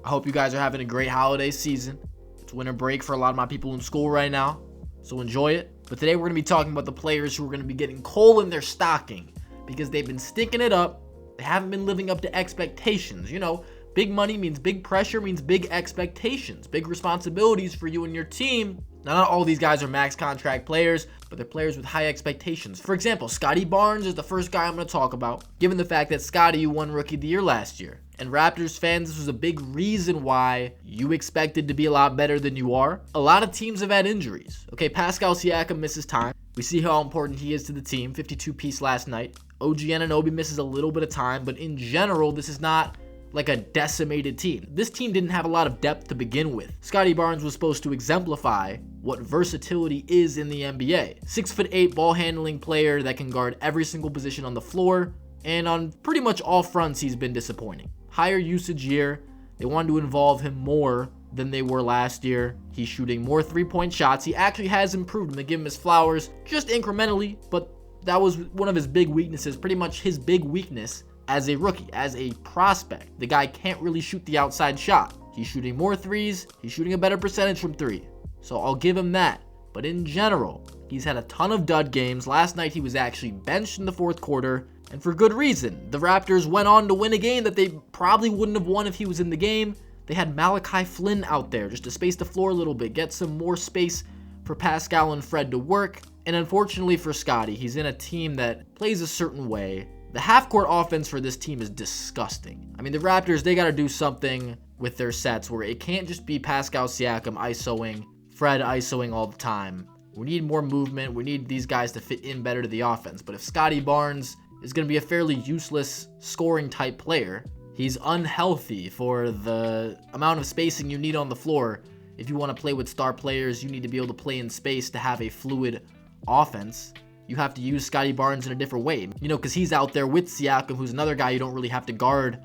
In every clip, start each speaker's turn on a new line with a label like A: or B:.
A: I hope you guys are having a great holiday season. It's winter break for a lot of my people in school right now, so enjoy it. But today we're going to be talking about the players who are going to be getting coal in their stocking because they've been stinking it up. They haven't been living up to expectations. You know, big money means big pressure, means big expectations, big responsibilities for you and your team. Now, not all these guys are max contract players, but they're players with high expectations. For example, Scotty Barnes is the first guy I'm going to talk about, given the fact that Scotty won Rookie of the Year last year. And Raptors fans, this was a big reason why you expected to be a lot better than you are. A lot of teams have had injuries. Okay, Pascal Siakam misses time. We see how important he is to the team, 52-piece last night. OG Anunoby misses a little bit of time, but in general, this is not like a decimated team. This team didn't have a lot of depth to begin with. Scotty Barnes was supposed to exemplify what versatility is in the NBA. 6'8" ball handling player that can guard every single position on the floor, and on pretty much all fronts he's been disappointing. Higher usage year, they wanted to involve him more than they were last year. He's shooting more three-point shots. He actually has improved, and they give him his flowers just incrementally, but that was one of his big weaknesses, pretty much his big weakness as a rookie, as a prospect. The guy can't really shoot the outside shot. He's shooting more threes. He's shooting a better percentage from three. So I'll give him that. But in general, he's had a ton of dud games. Last night he was actually benched in the fourth quarter, and for good reason. The Raptors went on to win a game that they probably wouldn't have won if he was in the game. They had Malachi Flynn out there just to space the floor a little bit, get some more space for Pascal and Fred to work. And unfortunately for Scotty, he's in a team that plays a certain way. The half-court offense for this team is disgusting. I mean, the Raptors, they got to do something with their sets where it can't just be Pascal Siakam isoing, Fred isoing all the time. We need more movement. We need these guys to fit in better to the offense. But if Scotty Barnes is going to be a fairly useless scoring type player, he's unhealthy for the amount of spacing you need on the floor. If you want to play with star players, you need to be able to play in space to have a fluid offense. You have to use Scotty Barnes in a different way, you know, because he's out there with Siakam, who's another guy you don't really have to guard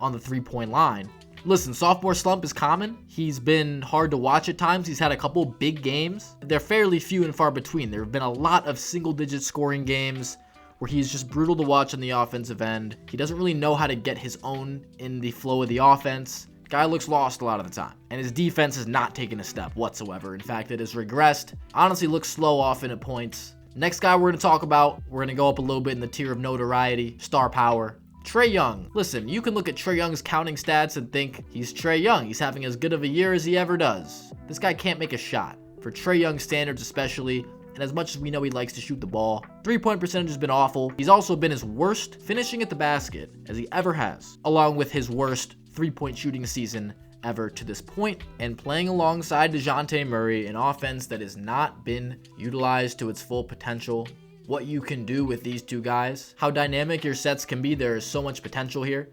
A: on the three-point line. Listen, sophomore slump is common. He's been hard to watch at times. He's had a couple big games. They're fairly few and far between. There have been a lot of single-digit scoring games where he's just brutal to watch on the offensive end. He doesn't really know how to get his own in the flow of the offense. The guy looks lost a lot of the time, and his defense has not taken a step whatsoever. In fact, it has regressed. Honestly, looks slow often at points. Next guy we're going to talk about, we're going to go up a little bit in the tier of notoriety, star power. Trey Young. Listen, you can look at Trey Young's counting stats and think he's Trey Young. He's having as good of a year as he ever does. This guy can't make a shot. For Trey Young standards especially, and as much as we know he likes to shoot the ball, three-point percentage has been awful. He's also been his worst finishing at the basket as he ever has, along with his worst three-point shooting season ever to this point, and playing alongside DeJounte Murray, an offense that has not been utilized to its full potential. What you can do with these two guys, how dynamic your sets can be, there is so much potential here.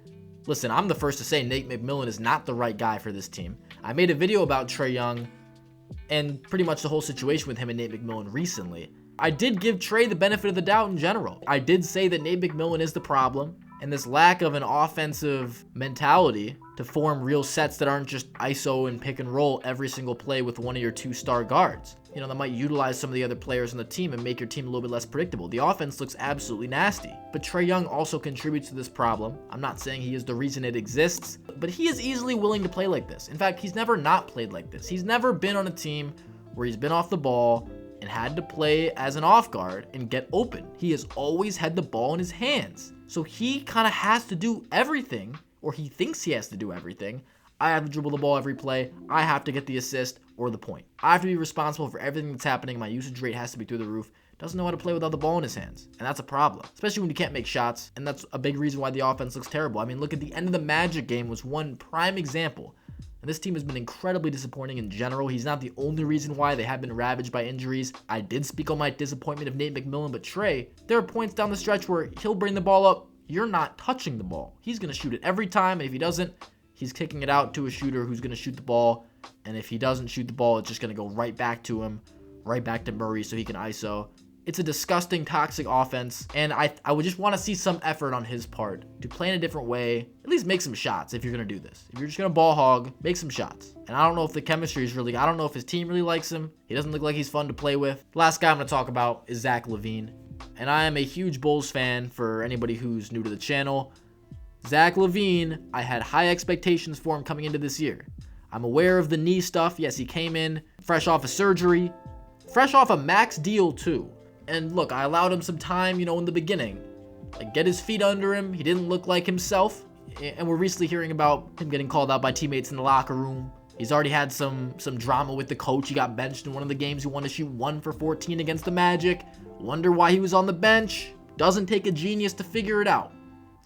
A: Listen, I'm the first to say Nate McMillan is not the right guy for this team. I made a video about Trey Young and pretty much the whole situation with him and Nate McMillan recently. I did give Trey the benefit of the doubt in general. I did say that Nate McMillan is the problem, and this lack of an offensive mentality to form real sets that aren't just ISO and pick and roll every single play with one of your two star guards. You know, that might utilize some of the other players on the team and make your team a little bit less predictable. The offense looks absolutely nasty, but Trey Young also contributes to this problem. I'm not saying he is the reason it exists, but he is easily willing to play like this. In fact, he's never not played like this. He's never been on a team where he's been off the ball and had to play as an off guard and get open. He has always had the ball in his hands. So he kind of has to do everything, or he thinks he has to do everything. I have to dribble the ball every play. I have to get the assist or the point. I have to be responsible for everything that's happening. My usage rate has to be through the roof. Doesn't know how to play without the ball in his hands. And that's a problem, especially when you can't make shots. And that's a big reason why the offense looks terrible. I mean, look at the end of the Magic game was one prime example. And this team has been incredibly disappointing in general. He's not the only reason why. They have been ravaged by injuries. I did speak on my disappointment of Nate McMillan, but Trey, there are points down the stretch where he'll bring the ball up. You're not touching the ball. He's going to shoot it every time, and if he doesn't, he's kicking it out to a shooter who's going to shoot the ball, and if he doesn't shoot the ball, it's just going to go right back to him, right back to Murray so he can ISO. It's a disgusting, toxic offense, and I would just want to see some effort on his part to play in a different way. At least make some shots if you're going to do this. If you're just going to ball hog, make some shots. And I don't know if the chemistry is really, I don't know if his team really likes him. He doesn't look like he's fun to play with. The last guy I'm going to talk about is Zach LaVine. And I am a huge Bulls fan for anybody who's new to the channel. Zach LaVine, I had high expectations for him coming into this year. I'm aware of the knee stuff. Yes, he came in fresh off of surgery, fresh off a max deal too. And look, I allowed him some time, in the beginning. Like, get his feet under him. He didn't look like himself. And we're recently hearing about him getting called out by teammates in the locker room. He's already had some drama with the coach. He got benched in one of the games. He wanted to shoot 1 for 14 against the Magic. Wonder why he was on the bench. Doesn't take a genius to figure it out.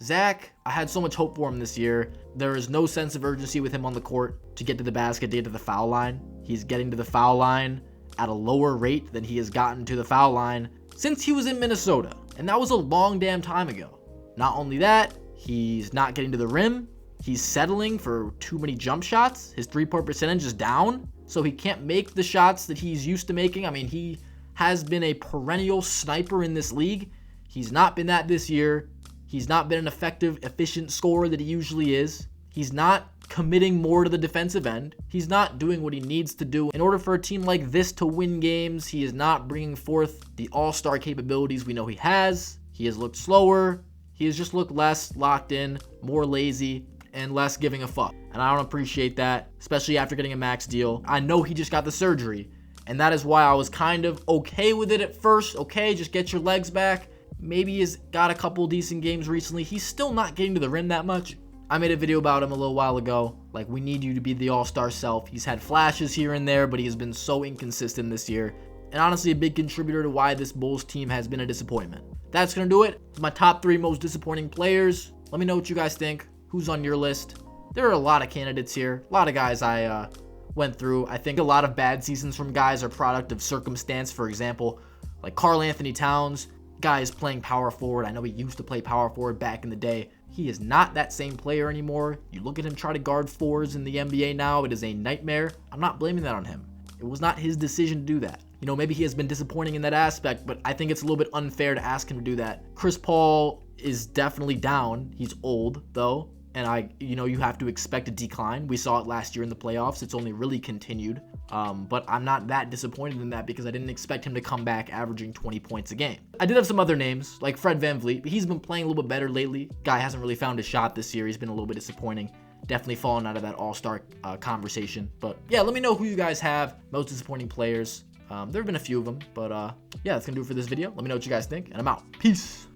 A: Zach, I had so much hope for him this year. There is no sense of urgency with him on the court to get to the basket, to get to the foul line. He's getting to the foul line at a lower rate than he has gotten to the foul line since he was in Minnesota. And that was a long damn time ago. Not only that, he's not getting to the rim. He's settling for too many jump shots. His three-point percentage is down, so he can't make the shots that he's used to making. I mean, he has been a perennial sniper in this league. He's not been that this year. He's not been an effective, efficient scorer that he usually is. He's not committing more to the defensive end. He's not doing what he needs to do in order for a team like this to win games. He is not bringing forth the all-star capabilities we know he has. He has looked slower. He has just looked less locked in, more lazy, and less giving a fuck. And I don't appreciate that, especially after getting a max deal. I know he just got the surgery, and that is why I was kind of okay with it at first. Okay, just get your legs back. Maybe he's got a couple decent games recently. He's still not getting to the rim that much. I made a video about him a little while ago. Like, we need you to be the all-star self. He's had flashes here and there, but he has been so inconsistent this year. And honestly, a big contributor to why this Bulls team has been a disappointment. That's going to do it. It's my top 3 most disappointing players. Let me know what you guys think. Who's on your list? There are a lot of candidates here. A lot of guys I went through. I think a lot of bad seasons from guys are product of circumstance. For example, like Karl Anthony Towns. Guy is playing power forward. I know he used to play power forward back in the day. He is not that same player anymore. You look at him try to guard 4s in the NBA now. It is a nightmare. I'm not blaming that on him. It was not his decision to do that. Maybe he has been disappointing in that aspect, but I think it's a little bit unfair to ask him to do that. Chris Paul is definitely down. He's old, though. And you have to expect a decline. We saw it last year in the playoffs. It's only really continued. But I'm not that disappointed in that because I didn't expect him to come back averaging 20 points a game. I did have some other names, like Fred VanVleet, but he's been playing a little bit better lately. Guy hasn't really found his shot this year. He's been a little bit disappointing. Definitely fallen out of that all-star conversation. But yeah, let me know who you guys have, most disappointing players. There have been a few of them, but yeah, that's going to do it for this video. Let me know what you guys think, and I'm out. Peace.